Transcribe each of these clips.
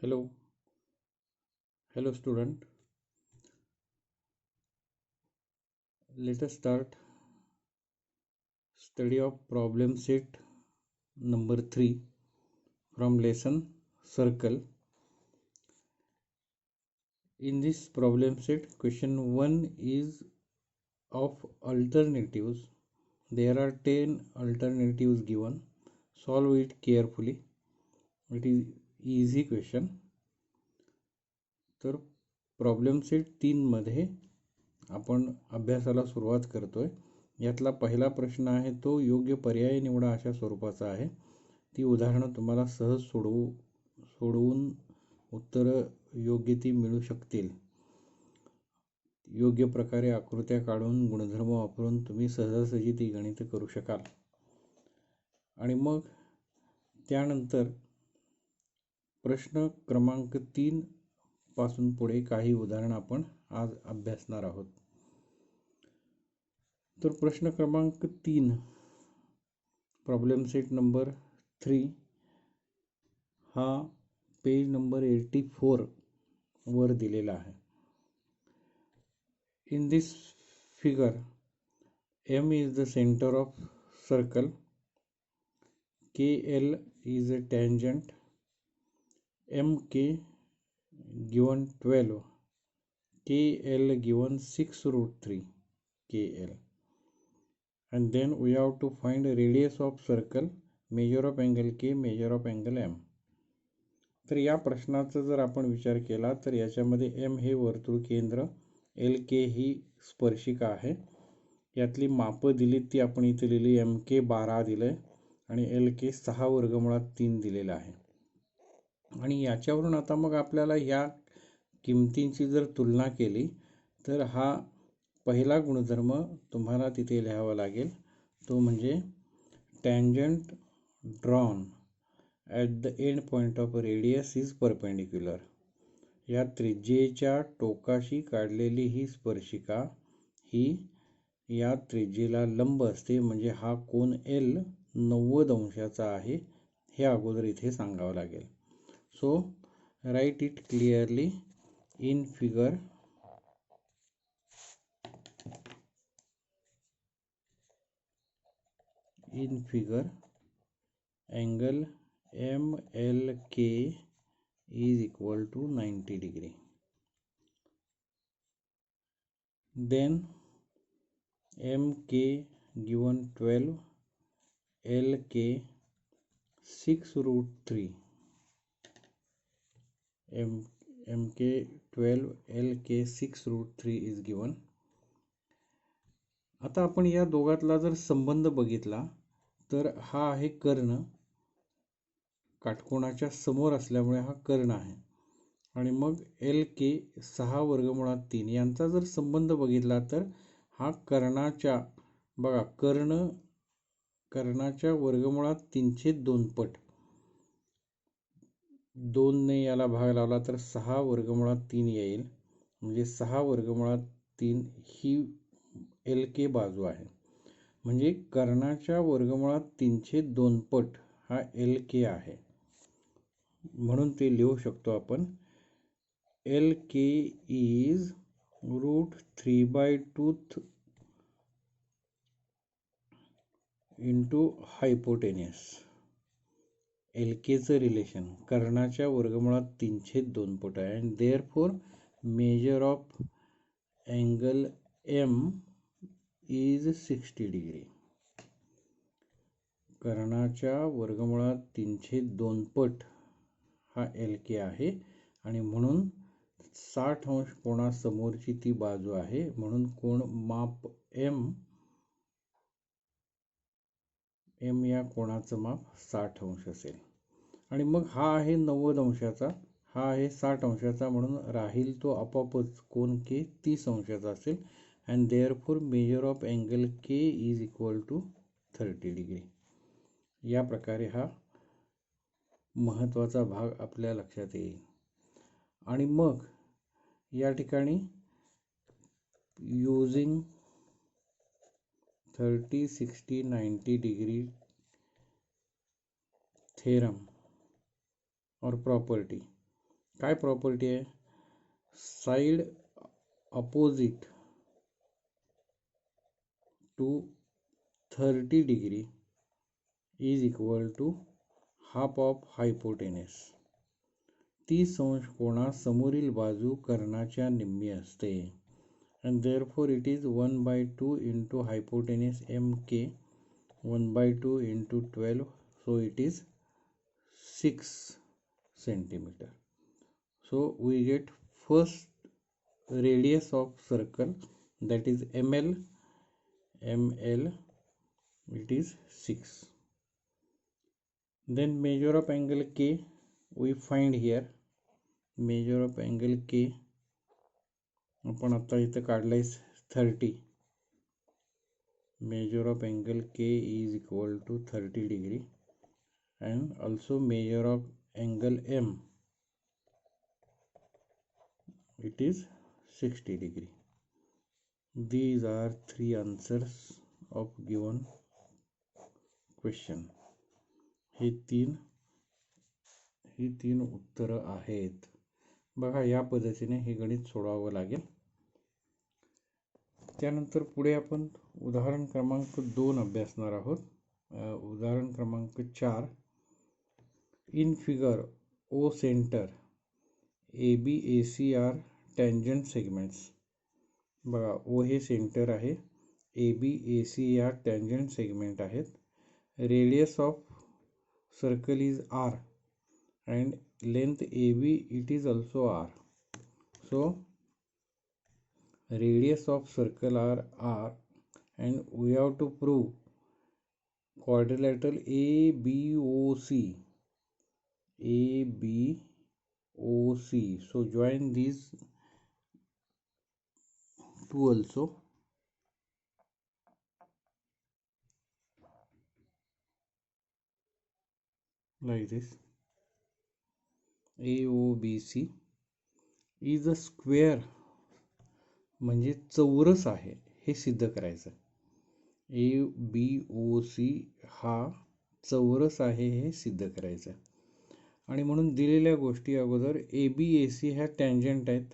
Hello, hello student. Let us start study of problem set number 3 from lesson circle. In this problem set, question 1 is of alternatives. There are 10 alternatives given. Solve it carefully. It is easy question. तर problem set 3 मध्ये आपण अभ्यासाला सुरुवात करतोय. यातला पहिला प्रश्न आहे तो योग्य पर्याय निवडा अशा स्वरूपाचा आहे. ती उदाहरणं तुम्हाला सहज सोडवून उत्तरं योग्य ती मिळू शकतील. योग्य प्रकारे आकृत्या काढून गुणधर्म वापरून तुम्ही सहजासहजी ती गणित करू शकाल. आणि मग त्यानंतर प्रश्न क्रमांक 3 पासून पुढे काही उदाहरण आपण आज अभ्यासणार आहोत. तर प्रश्न क्रमांक 3 प्रॉब्लेम सेट नंबर 3 हा पेज नंबर 84 वर दिलेला आहे. In this figure M is the center of circle, KL is a tangent, MK given 12, KL given 6 root 3 KL, and then we have to find radius of circle, measure of angle K, measure of angle M. तर या प्रश्नाचा जर आपण विचार केला तर याच्यामध्ये M हे वर्तुळ केंद्र, LK ही स्पर्शिका आहे. यातली मापं दिली ती आपण इथे लिहिली. MK 12 दिलंय आणि LK 6 वर्गमुळात 3 दिलेला आहे. आणि याच्यावरून आता मग आपल्याला या किमतींची जर तुलना केली तर हा पहिला गुणधर्म तुम्हाला तिथे लिहावा लागेल. तो म्हणजे tangent drawn at the end point of radius is perpendicular. या त्रिज्येच्या टोकाशी काढलेली ही स्पर्शिका ही या त्रिज्येला लंब असते. म्हणजे हा कोन L 90 अंशाचा आहे हे अगोदर इथे सांगावं लागेल. So write it clearly in figure. In figure, angle MLK is equal to 90 degree. Then MK given 12, LK 6 root 3. MK 12, LK 6 root 3 is given. आता आपण या दोघातला जर संबंध बघितला तर हा आहे कर्ण. काटकोणाच्या समोर असल्यामुळे हा कर्ण आहे. आणि मग LK 6 वर्गमुळात 3 यांचा जर संबंध बघितला तर हा कर्णाच्या बघा कर्णाच्या वर्गमुळात 3/2 पट. 2 ने याला भाग लावला तर 6 वर्गमुळात 3 येईल. म्हणजे 6 वर्गमुळात 3 ही LK बाजू आहे. म्हणजे कर्णाच्या वर्गमुळात 3/2 पट हा LK आहे. म्हणून ते लिहू शकतो आपण LK is √3/2 into हायपोटेनियस. LKचं रिलेशन कर्णाच्या वर्गमुळात 3/2 पट आहे. And therefore measure of angle M is 60 degree. कर्णाच्या वर्गमुळात 3/2 पट हा LK आहे आणि म्हणून 60 अंश कोणासमोरची ती बाजू आहे. म्हणून कोण माप M या कोणाचं माप 60 अंश असेल. आणि मग हा आहे 90 अंशाचा, हा आहे 60 अंशाचा. म्हणून राहील तो आपोआपच कोन K 30 अंशाचा असेल. And therefore measure of angle K is equal to 30 degree. या प्रकारे हा महत्त्वाचा भाग आपल्या लक्षात येईल. आणि मग या ठिकाणी using 30, 60, 90 degree theorem or property काय प्रॉपर्टी आहे, side opposite to 30 degree is equal to half of hypotenuse. 30 अंश कोनास समोरील बाजू कर्णाच्या निम्मी असते. and therefore it is 1/2 into hypotenuse MK, 1/2 into 12, so it is 6 centimeter. So we get first radius of circle, that is ML, it is 6. Then measure of angle K we find here. Measure of angle K आपण आता इथं काढलाय 30. measure of angle K is equal to 30 degree, and also measure of angle M, it is 60 degree. These are 3 answers of given question. ही तीन उत्तरं आहेत. बघा, या पद्धतीने हे गणित सोडवावं लागेल. त्यानंतर पुढे आपण उदाहरण क्रमांक 2 अभ्यासणार आहोत. उदाहरण क्रमांक 4. In figure O centre ABAC are tangent segments. बघा, ओ हे सेंटर आहे, ABAC या टँजंट सेगमेंट आहेत. Radius of circle is R and length AB it is also R. So radius of circle are R, and we have to prove quadrilateral ABOC. So join these two also. Like this. AOBC is a square, म्हणजे चौरस आहे हे सिद्ध करायचं. ABOC हा चौरस आहे हे सिद्ध करायचं. आणि म्हणून दिलेल्या गोष्टी अगोदर ABAC ह्या टँजंट आहेत,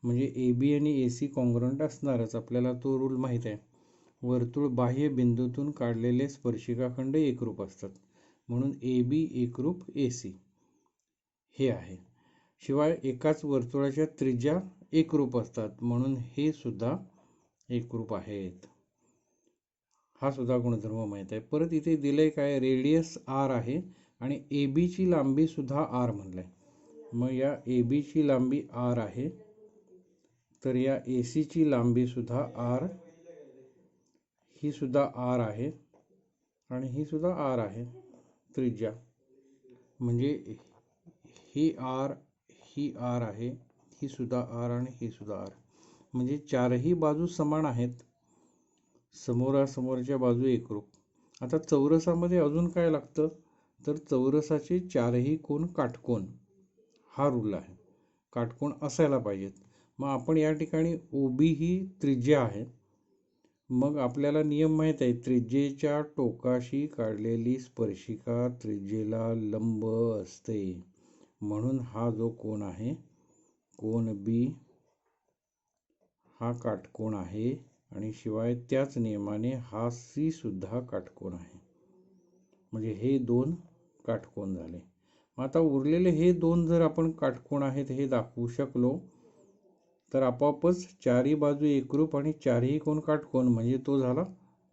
म्हणजे AB आणि AC कॉन्ग्रुएंट असणारच. आपल्याला तो रूल माहीत आहे. वर्तुळ बाह्य बिंदूतून काढलेले स्पर्शिकाखंड एकरूप असतात, म्हणून AB एकरूप AC हे आहे. शिवाय एकाच वर्तुळाच्या त्रिज्या एकरूप असतात, म्हणून हे सुद्धा एकरूप आहेत. हा सुद्धा गुणधर्म माहीत आहे. परत इथे दिलंय काय, रेडियस R आहे आणि AB ची लांबी सुद्धा R म्हणलंय. मग या AB ची लांबी R आहे, तर या AC ची लांबी सुद्धा R, ही सुद्धा R आहे आणि ही सुद्धा R आहे त्रिज्या. म्हणजे ही R, ही R आहे, ही सुद्धा R आणि ही सुद्धा R. म्हणजे चारही बाजू समान आहेत, समोरासमोरच्या बाजू एकरूप. आता चौरसामध्ये अजून काय लागतं, तर चौरसाचे चारही कोन काटकोन हा रूल आहे. काटकोन असायला पाहिजेत. मग आपण या ठिकाणी OB ही त्रिज्या आहे. मग आपल्याला नियम माहीत आहे, त्रिज्येच्या टोकाशी काढलेली स्पर्शिका त्रिज्येला लंब असते. म्हणून हा जो कोन आहे, कोन B हा काटकोन आहे, आणि शिवाय त्याच नियमाने हा C सुद्धा काटकोन आहे. म्हणजे हे दोन काटकोन झाले. मग आता उरलेले हे दोन जर आपण काटकोन आहेत हे दाखवू शकलो, तर आपोआपच चारही बाजू एकरूप आणि चारही कोन काटकोन, म्हणजे तो झाला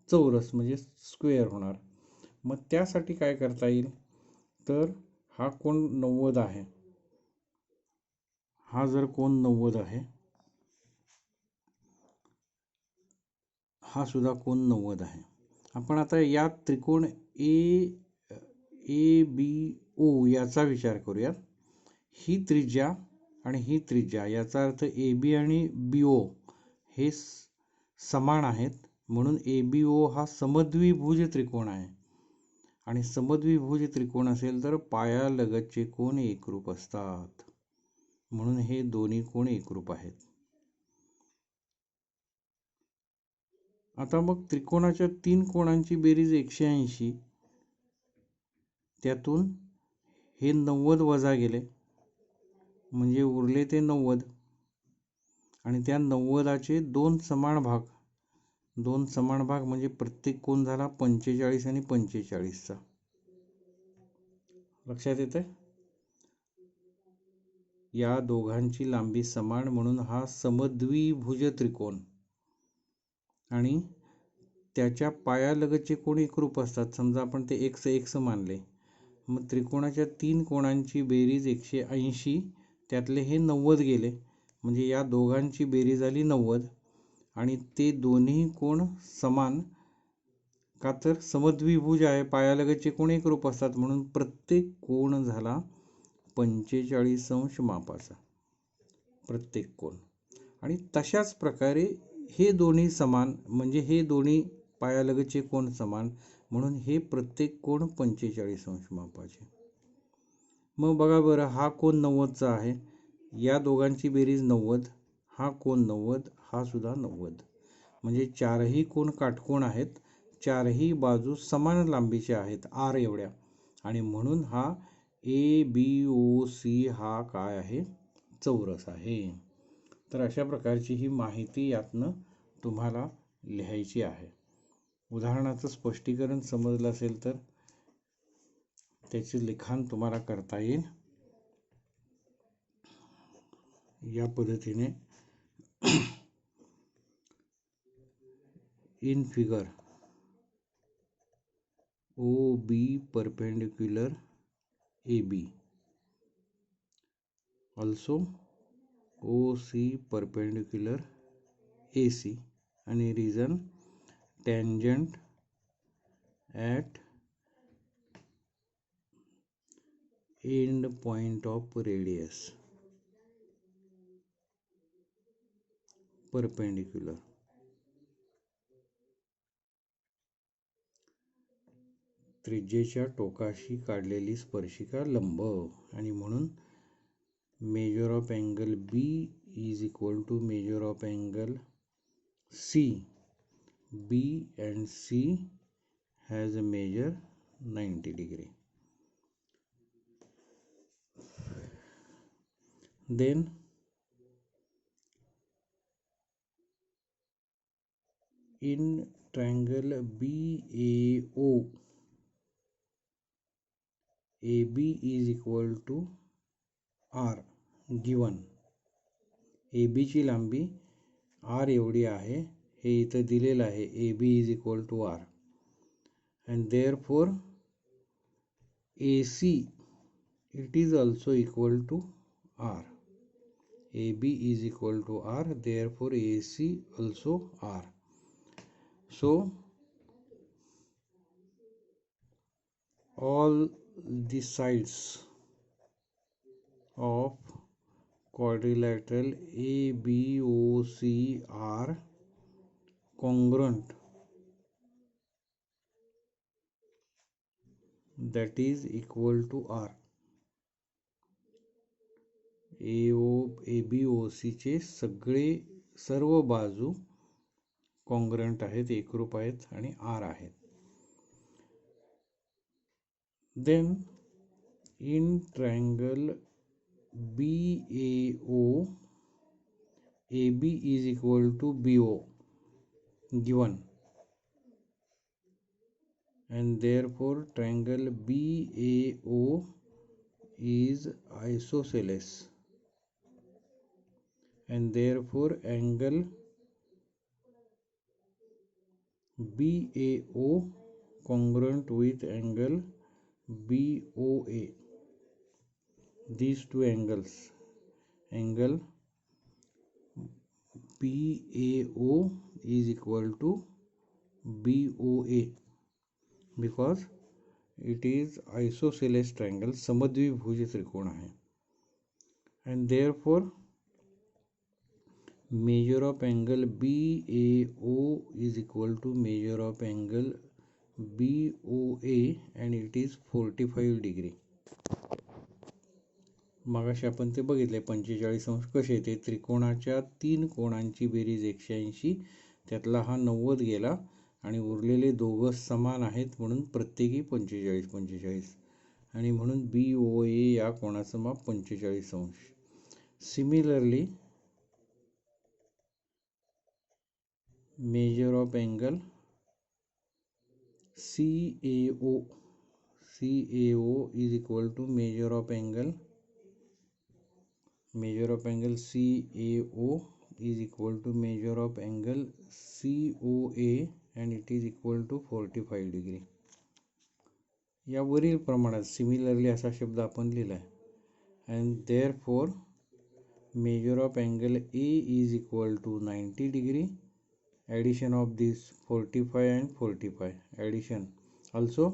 चौरस, म्हणजे स्क्वेअर होणार. मग त्यासाठी काय करता येईल, तर हा कोन 90 आहे, हा जर कोन 90 आहे, हा सुद्धा कोन 90 आहे. आपण आता या त्रिकोण ABO याचा विचार करूया. ही त्रिज्या आणि ही त्रिज्या, याचा अर्थ AB आणि BO हे समान आहेत, म्हणून ABO हा समद्विभुज त्रिकोण आहे. आणि समद्विभुज त्रिकोण असेल तर पायालगतचे कोन एकरूप असतात, म्हणून हे दोन्ही कोन एकरूप आहेत. आता मग त्रिकोणाच्या 3 कोणांची बेरीज 180, त्यातून हे 90 वजा गेले, म्हणजे उरले ते 90 आणि त्या 90चे दोन समान भाग म्हणजे प्रत्येक कोन झाला 45 आणि 45चा. लक्षात येतंय? या दोघांची लांबी समान म्हणून हा समद्विभुज त्रिकोण आणि त्याच्या पायालगतचे कोण एकरूप असतात. समजा आपण ते x मानले, मग त्रिकोणाच्या 3 कोणांची बेरीज 180, त्यातले हे 90 गेले, म्हणजे या दोघांची बेरीज झाली 90 आणि ते दोन्ही कोण समान का तर समद्विभुज आहे, पायालगतचे कोण एकरूप असतात म्हणून प्रत्येक कोण झाला 45 अंश मापाचा प्रत्येक कोण. आणि तशाच प्रकारे हे दोन्ही समान म्हणजे हे दोन्ही पायालगतचे कोण समान म्हणून हे प्रत्येक कोण 45 अंश मापाचे. मग बघा बरं, हा कोण 90चा आहे, या दोघांची बेरीज 90, हा कोण 90, हा सुद्धा 90, म्हणजे चारही कोण काटकोण आहेत, चारही बाजू समान लांबीचे आहेत r एवढ्या, आणि म्हणून हा ABOC हा काय आहे, चौरस आहे. तर अशा प्रकारची ही माहिती यातनं तुम्हाला लिहायची आहे. उदाहरणाचं स्पष्टीकरण समजलं असेल तर त्याचे लिखाण तुम्हाला करता येईल या पद्धतीने. In figure OB perpendicular AB, also OC perpendicular AC, आणि reason tangent at end point of radius perpendicular. त्रिज्येच्या टोकाशी काढलेली स्पर्शिका लंब, आणि म्हणून measure of angle B is equal to measure of angle C. B and C has a measure 90 degree. Then in triangle BAO, AB is equal to R given. AB ची लांबी R एवढी आहे, हे इथं दिलेलं आहे. AB is equal to R and therefore AC it is also equal to R. AB is equal to R, therefore AC also R. So all the sides of quadrilateral ABOC are congruent, that is equal to R. ABOC चे सर्व बाजू congruent आहेत, एकरूप आहेत आणि R आहेत. Then in triangle BAO, AB is equal to BO given, and therefore triangle BAO is isosceles, and therefore angle BAO congruent with angle BOA. These two angles, angle BAO is equal to BOA because it is isosceles triangle, समद्विभुज त्रिकोण आहे, and therefore measure of angle BAO is equal to measure of angle BOA and it is 45 degree. मगाशी आपण ते बघितले 45 अंश कसे येते. त्रिकोणाच्या 3 कोणांची बेरीज 180, त्यातला हा 90 गेला आणि उरलेले दोघं समान आहेत म्हणून प्रत्येकी 45 45, आणि म्हणून BOA या कोणाचं माप 45 अंश. Similarly, measure of angle CAO is equal to measure of angle CAO is equal to measure of angle COA and it is equal to 45 degree. या वरील प्रमाणात सिमिलरली असा शब्द आपण लिहिला आहे and therefore measure of angle A is equal to 90 degree. Addition of this 45 and 45 addition. Also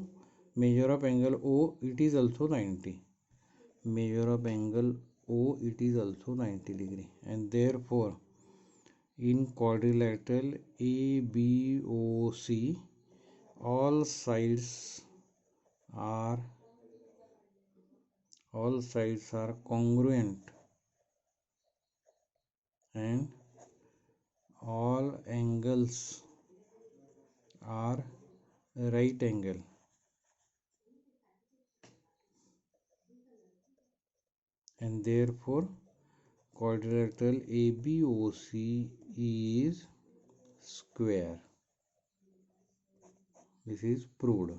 measure of angle O, it is also 90. Measure of angle O, it is also 90 degree and therefore in quadrilateral ABOC all sides are congruent and all angles are right angle. And therefore quadrilateral ABOC is square. This is proved.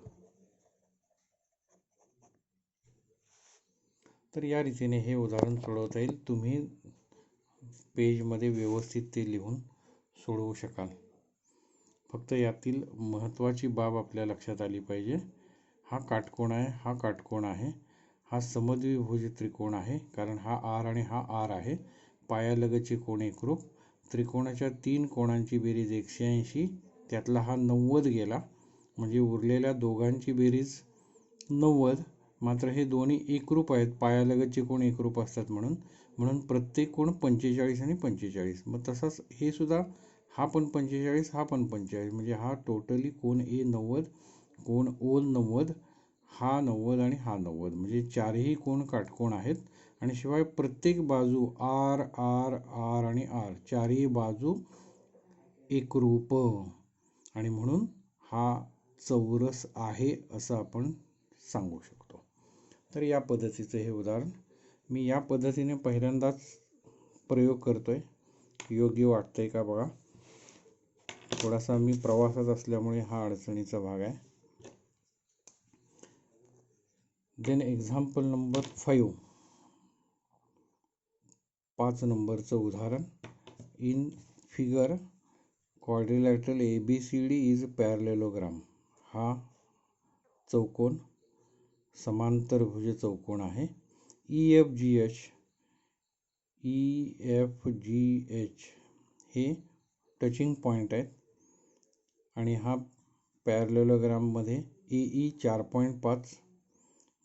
तर या रीतीने हे उदाहरण सोडवता येईल. तुम्ही पेजमध्ये व्यवस्थित ते लिहून सोडवू शकाल. फक्त यातील महत्त्वाची बाब आपल्या लक्षात आली पाहिजे. हा काटकोन आहे, हा काटकोन आहे, हा समद्विभुज त्रिकोण आहे कारण हा आर आणि हा आर आहे. पायालगतचे कोन एकरूप. त्रिकोणाच्या 3 कोणांची बेरीज 180, त्यातला हा 90 गेला म्हणजे उरलेल्या दोघांची बेरीज 90. मात्र हे दोन्ही एकरूप आहेत, पायालगतचे कोन एकरूप असतात म्हणून प्रत्येक कोन 45 आणि 45. मग तसाच हे सुद्धा, हा पण 45, हा पण 45 म्हणजे हा टोटली कोन ए 90, कोन ओ 90, हा 90 आणि हा 90 म्हणजे चारही कोन काटकोन आहेत. आणि शिवाय प्रत्येक बाजू आर आर आर आणि आर चारही बाजू एकरूप आणि म्हणून हा चौरस आहे असं आपण सांगू शकतो. तर या पद्धतीचं हे उदाहरण मी या पद्धतीने पहिल्यांदाच प्रयोग करतोय. योग्य वाटतंय का बघा. थोडासा मी प्रवासात असल्यामुळे हा अडचणीचा भाग आहे. देन एक्झाम्पल नंबर 5 नंबरचं उदाहरण. In figure quadrilateral ABCD is parallelogram. हा चौकोन समांतरभुज चौकोन आहे. EFGH हे टचिंग पॉईंट आहेत आणि हा पॅरलेलोग्राममध्ये AE 4.5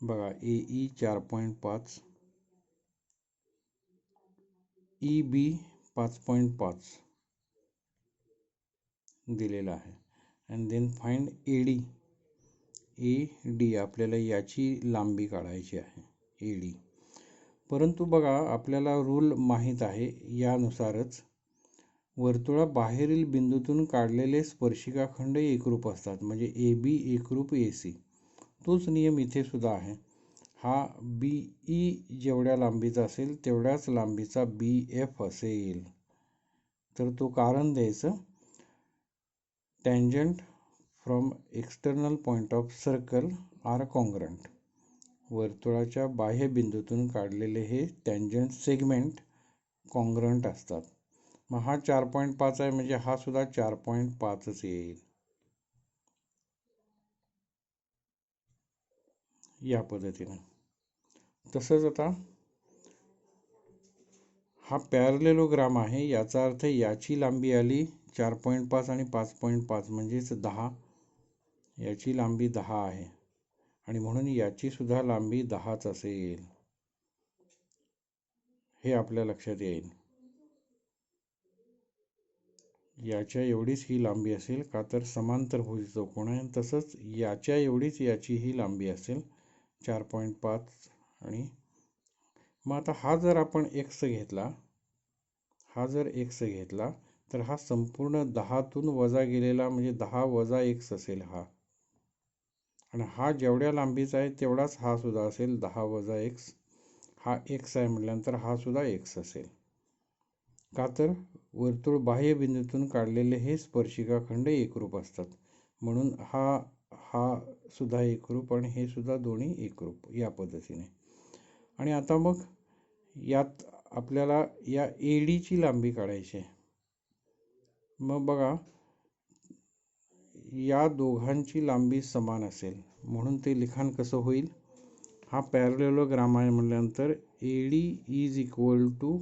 बघा, AE 4.5, EB 5.5 दिलेला आहे. And then find AD. आपल्याला याची लांबी काढायची आहे AD. परंतु बघा, आपल्याला रूल माहीत आहे, यानुसारच वर्तुळाबाहेरील बिंदूतून काढलेले स्पर्शिकाखंड एकरूप असतात. म्हणजे AB एकरूप AC. तोच नियम इथे सुद्धा आहे. हा BE जेवढ्या लांबीचा असेल तेवढ्याच लांबीचा BF असेल. तर तो कारण द्यायचं, tangent from external point of circle are congruent. वर्तुळाच्या बाह्य बिंदूतून काढलेले हे टँजंट सेगमेंट कॉन्ग्रंट असतात. मग हा 4.5 आहे म्हणजे हा सुद्धा 4.5च येईल. या पद्धतीने. तसंच आता हा पॅरलेलोग्राम आहे, याचा अर्थ याची लांबी आली 4.5 आणि 5.5 म्हणजेच 10. याची लांबी 10 आहे आणि म्हणून याची सुद्धा लांबी 10च असेल. हे आपल्या लक्षात येईल. याच्या एवढीच ही लांबी असेल का तर समांतरभुज चौकोन आहे. तसंच याच्या एवढीच याची ही लांबी असेल 4.5. आणि मग आता हा जर आपण x घेतला, तर हा संपूर्ण 10तून वजा गेलेला म्हणजे 10 वजा x असेल हा. आणि हा जेवढ्या लांबीचा आहे तेवढाच हा सुद्धा असेल 10 वजा x. हा x आहे म्हटल्यानंतर हा सुद्धा x असेल. का तर वर्तुळ बाह्य बिंदूतून काढलेले हे स्पर्शिकाखंड एकरूप असतात, म्हणून हा सुद्धा एकरूप आणि हे सुद्धा दोन्ही एकरूप या पद्धतीने. आणि आता मग यात आपल्याला या एडीची लांबी काढायची आहे. मग बघा, या दोघांची लांबी समान असेल म्हणून ते लिखाण कसं होईल? हा पॅरलेलोग्राम आहे म्हटल्यानंतर AD is equal to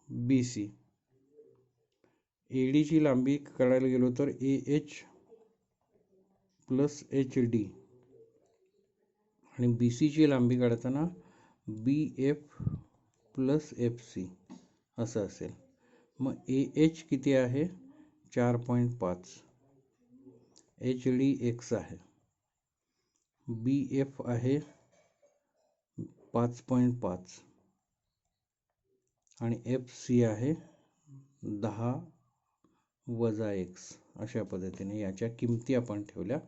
BC. ADची लांबी काढायला गेलो तर AH प्लस HD आणि BCची लांबी काढताना BF प्लस FC असं असेल. मग AH किती आहे? 4.5. HD x आहे, BF आहे 5.5 आणि FC आहे 10 वजा x. अशा पद्धतीने याच्या किमती आपण ठेवल्या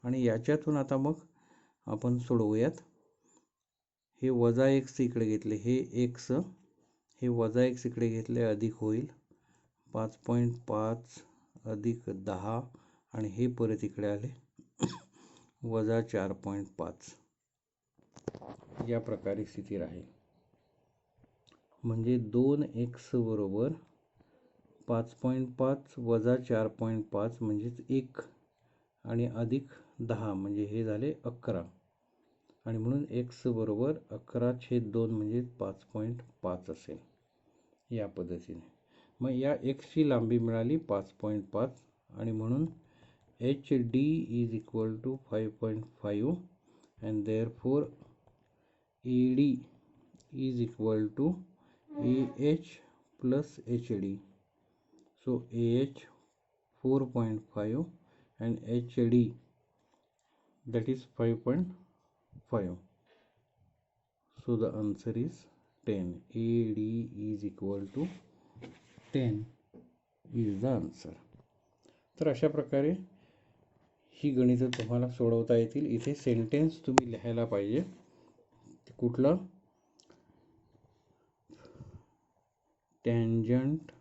आणि याच्यातून आता मग आपण सोडवूयात. हे वजा x इकडे घेतले, हे x, हे वजा x इकडे घेतले, अधिक होईल 5.5 अधिक 10 आणि हे परत इकडे आले वजा 4.5. या प्रकारे स्थिती राहील. म्हणजे 2x बरोबर 5.5 वजा 4.5 म्हणजेच 1 आणि अधिक 10 म्हणजे हे झाले 11 आणि म्हणून x बरोबर 11/2 म्हणजे 5.5 असेल या पद्धतीने. मग या x ची लांबी मिळाली 5.5 आणि म्हणून HD is equal to 5.5 and therefore AD is equal to AH plus HD. So AH 4.5 and HD that is 5.5. So the answer is 10. AD is equal to 10 is the answer. तर अशा प्रकारे ही गणितं तुम्हाला सोडवता येतील. इथे सेंटेन्स तुम्ही लिहायला पाहिजे. कुठलं? Tangent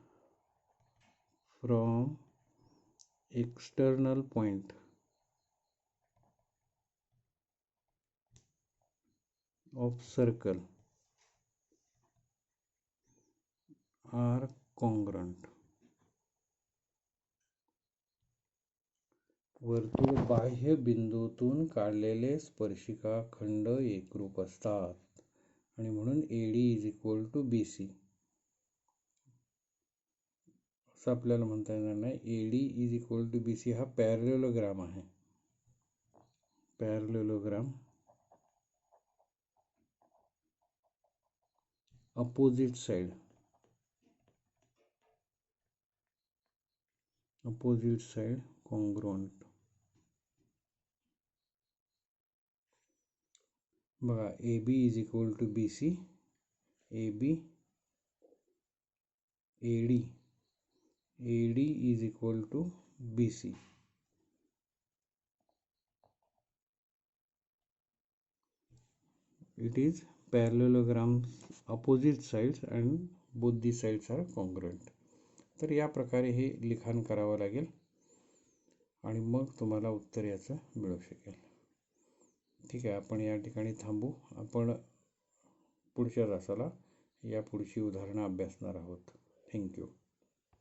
from external point of circle are congruent. वर्तुळ बाह्य बिंदूतून काढलेले स्पर्शिका खंड एकरूप असतात आणि म्हणून AD is equal to BC असं आपल्याला म्हणता येणार नाही. AD is equal to BC हा पॅरलेलोग्राम आहे. Parallelogram opposite side congruent. बघा, AB is equal to BC, AB AD is equal to BC. It is parallelograms opposite sides and both the sides are congruent. तर या प्रकारे हे लिखाण करावं लागेल आणि मग तुम्हाला उत्तर याचं मिळू शकेल. ठीक आहे, आपण या ठिकाणी थांबू. आपण पुढच्या तासाला या पुढची उदाहरणं अभ्यासणार आहोत. थँक्यू.